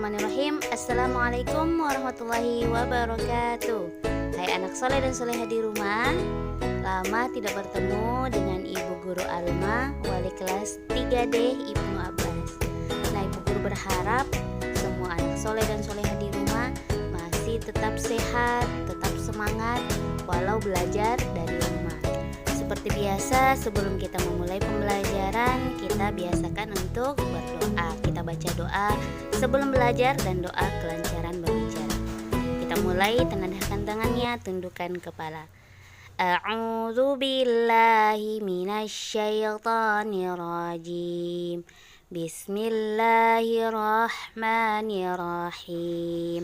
Bismillahirrahmanirrahim. Assalamualaikum warahmatullahi wabarakatuh. Hai anak soleh dan soleha di rumah, lama tidak bertemu dengan Ibu Guru Alma, wali kelas 3D Ibnu Abbas. Nah, Ibu Guru berharap semua anak soleh dan soleha di rumah masih tetap sehat, tetap semangat walau belajar dari rumah. Seperti biasa, sebelum kita memulai pembelajaran, kita biasakan untuk berdoa. Kita baca doa sebelum belajar dan doa kelancaran berbicara. Kita mulai, tengadahkan tangannya, tundukkan kepala. A'udzu billahi minasyaitonir rajim. Bismillahirrahmanirrahim.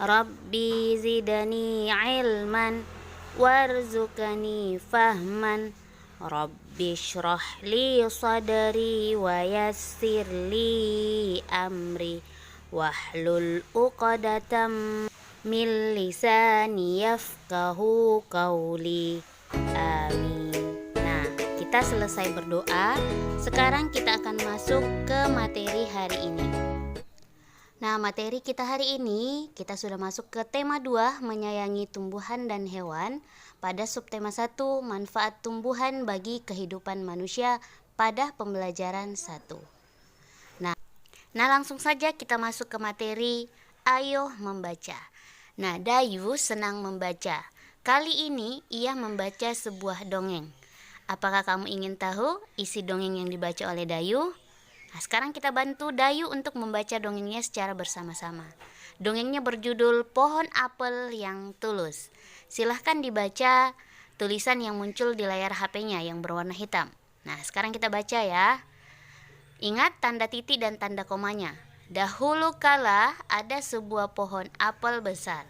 Rabbi zidni ilman warzuqni fahman. Rabbi shrah li sadri wa yassir li amri wahlul 'uqdatam min lisani yafqahu qawli. Amin. Nah, kita selesai berdoa. Sekarang kita akan masuk ke materi hari ini. Nah, materi kita hari ini, kita sudah masuk ke tema 2, menyayangi tumbuhan dan hewan. Pada subtema 1, manfaat tumbuhan bagi kehidupan manusia pada pembelajaran 1. Nah, langsung saja kita masuk ke materi, ayo membaca. Nah, Dayu senang membaca. Kali ini ia membaca sebuah dongeng. Apakah kamu ingin tahu isi dongeng yang dibaca oleh Dayu? Nah, sekarang kita bantu Dayu untuk membaca dongengnya secara bersama-sama. Dongengnya berjudul Pohon Apel yang Tulus. Silahkan dibaca tulisan yang muncul di layar HP-nya yang berwarna hitam. Nah, sekarang kita baca ya. Ingat tanda titik dan tanda komanya. Dahulu kala ada sebuah pohon apel besar.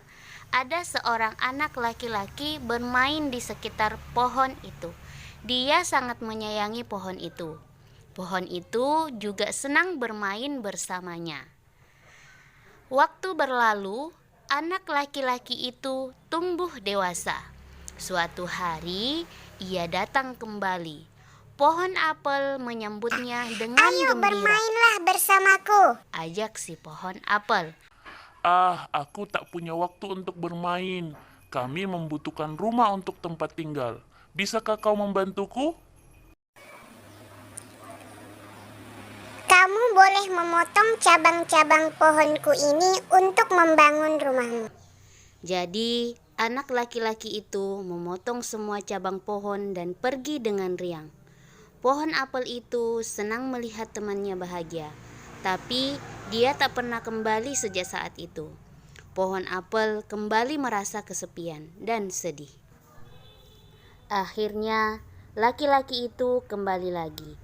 Ada seorang anak laki-laki bermain di sekitar pohon itu. Dia sangat menyayangi pohon itu. Pohon itu juga senang bermain bersamanya. Waktu berlalu, anak laki-laki itu tumbuh dewasa. Suatu hari, ia datang kembali. Pohon apel menyambutnya dengan Ayo gembira. bermainlah bersamaku. Ajak si pohon apel. Aku tak punya waktu untuk bermain. Kami membutuhkan rumah untuk tempat tinggal. Bisakah kau membantuku? Kamu boleh memotong cabang-cabang pohonku ini untuk membangun rumahmu. Jadi, anak laki-laki itu memotong semua cabang pohon dan pergi dengan riang. Pohon apel itu senang melihat temannya bahagia, tapi dia tak pernah kembali sejak saat itu. Pohon apel kembali merasa kesepian dan sedih. Akhirnya, laki-laki itu kembali lagi.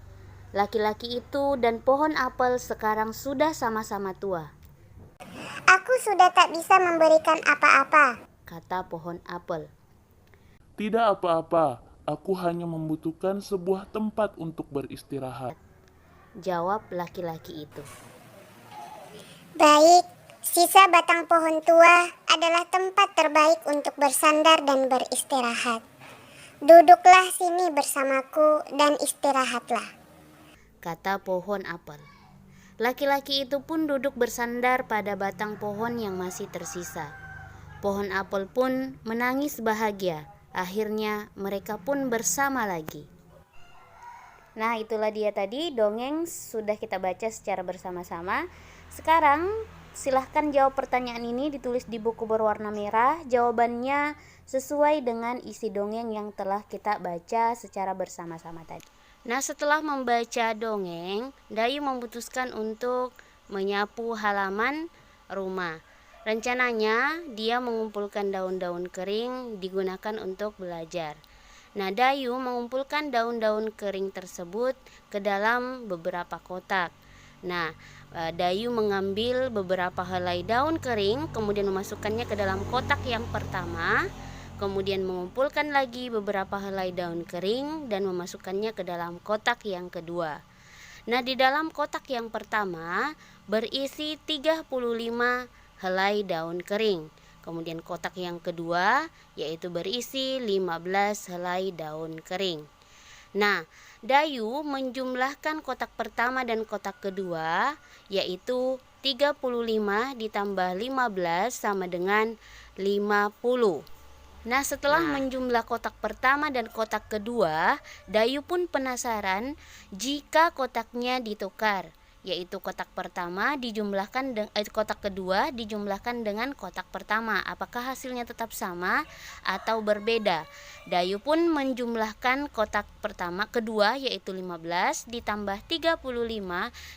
Laki-laki itu dan pohon apel sekarang sudah sama-sama tua. Aku sudah tak bisa memberikan apa-apa, Kata pohon apel. Tidak apa-apa. Aku hanya membutuhkan sebuah tempat untuk beristirahat. Jawab laki-laki itu. Baik, sisa batang pohon tua adalah tempat terbaik untuk bersandar dan beristirahat. Duduklah sini bersamaku dan istirahatlah, Kata pohon apel. Laki-laki itu pun duduk bersandar pada batang pohon yang masih tersisa. Pohon apel pun menangis bahagia. Akhirnya mereka pun bersama lagi. Nah, itulah dia tadi dongeng sudah kita baca secara bersama-sama. Sekarang silahkan jawab pertanyaan ini, ditulis di buku berwarna merah. Jawabannya sesuai dengan isi dongeng yang telah kita baca secara bersama-sama tadi. Nah, setelah membaca dongeng, Dayu memutuskan untuk menyapu halaman rumah. Rencananya, dia mengumpulkan daun-daun kering digunakan untuk belajar. Nah, Dayu mengumpulkan daun-daun kering tersebut ke dalam beberapa kotak. Nah, Dayu mengambil beberapa helai daun kering, kemudian memasukkannya ke dalam kotak yang pertama. Kemudian mengumpulkan lagi beberapa helai daun kering dan memasukkannya ke dalam kotak yang kedua. Nah, di dalam kotak yang pertama berisi 35 helai daun kering. Kemudian kotak yang kedua yaitu berisi 15 helai daun kering. Nah, Dayu menjumlahkan kotak pertama dan kotak kedua, yaitu 35 ditambah 15 sama dengan 50. Nah, setelah menjumlah kotak pertama dan kotak kedua, Dayu pun penasaran jika kotaknya ditukar, yaitu kotak pertama kotak kedua dijumlahkan dengan kotak pertama. Apakah hasilnya tetap sama atau berbeda? Dayu pun menjumlahkan kotak kedua yaitu 15 ditambah 35,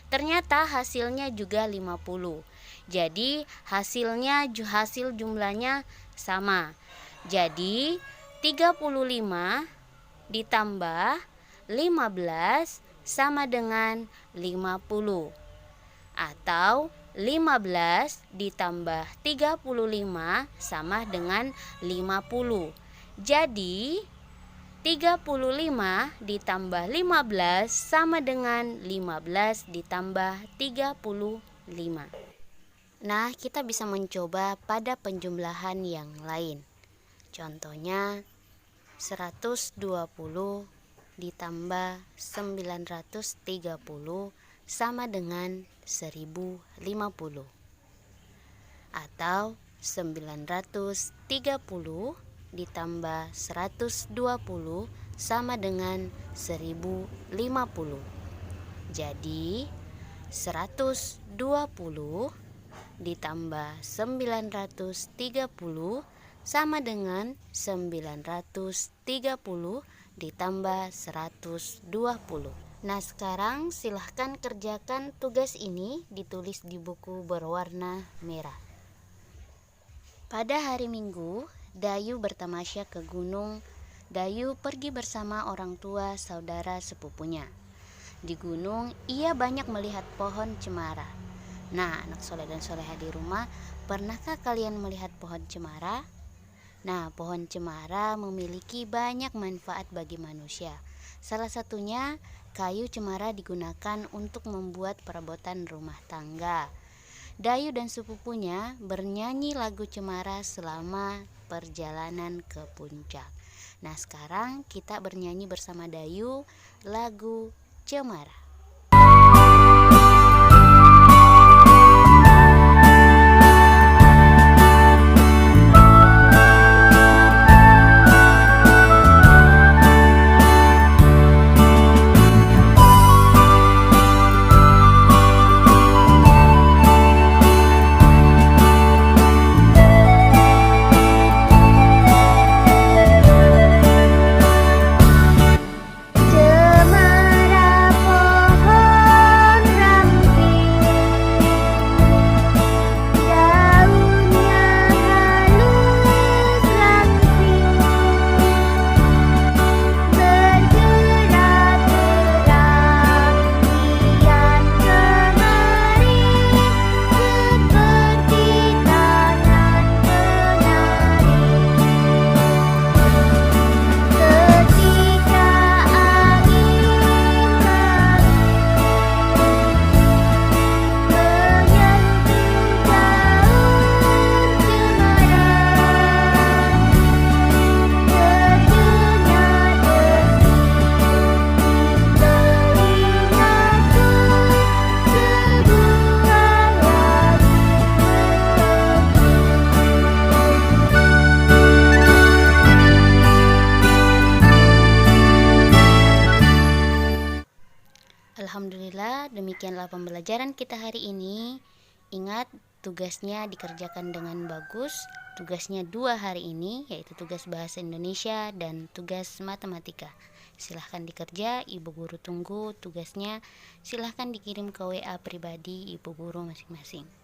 ternyata hasilnya juga 50. Jadi hasil jumlahnya sama. Jadi 35 ditambah 15 sama dengan 50. Atau 15 ditambah 35 sama dengan 50. Jadi 35 ditambah 15 sama dengan 15 ditambah 35. Nah, kita bisa mencoba pada penjumlahan yang lain. Contohnya 120 ditambah 930 sama dengan 1050. Atau 930 ditambah 120 sama dengan 1050. Jadi 120 ditambah 930 sama dengan 930 ditambah 120. Nah, sekarang silahkan kerjakan tugas ini, ditulis di buku berwarna merah. Pada hari Minggu, Dayu bertamasya ke gunung. Dayu pergi bersama orang tua saudara sepupunya. Di gunung, ia banyak melihat pohon cemara. Nah, anak soleh dan soleha di rumah, pernahkah kalian melihat pohon cemara? Nah, pohon cemara memiliki banyak manfaat bagi manusia. Salah satunya, kayu cemara digunakan untuk membuat perabotan rumah tangga. Dayu dan sepupunya bernyanyi lagu cemara selama perjalanan ke puncak. Nah, sekarang kita bernyanyi bersama Dayu lagu cemara. Alhamdulillah, demikianlah pembelajaran kita hari ini. Ingat, tugasnya dikerjakan dengan bagus. Tugasnya 2 hari ini, yaitu tugas bahasa Indonesia dan tugas matematika. Silahkan dikerja, Ibu Guru tunggu tugasnya. Silahkan dikirim ke WA pribadi Ibu Guru masing-masing.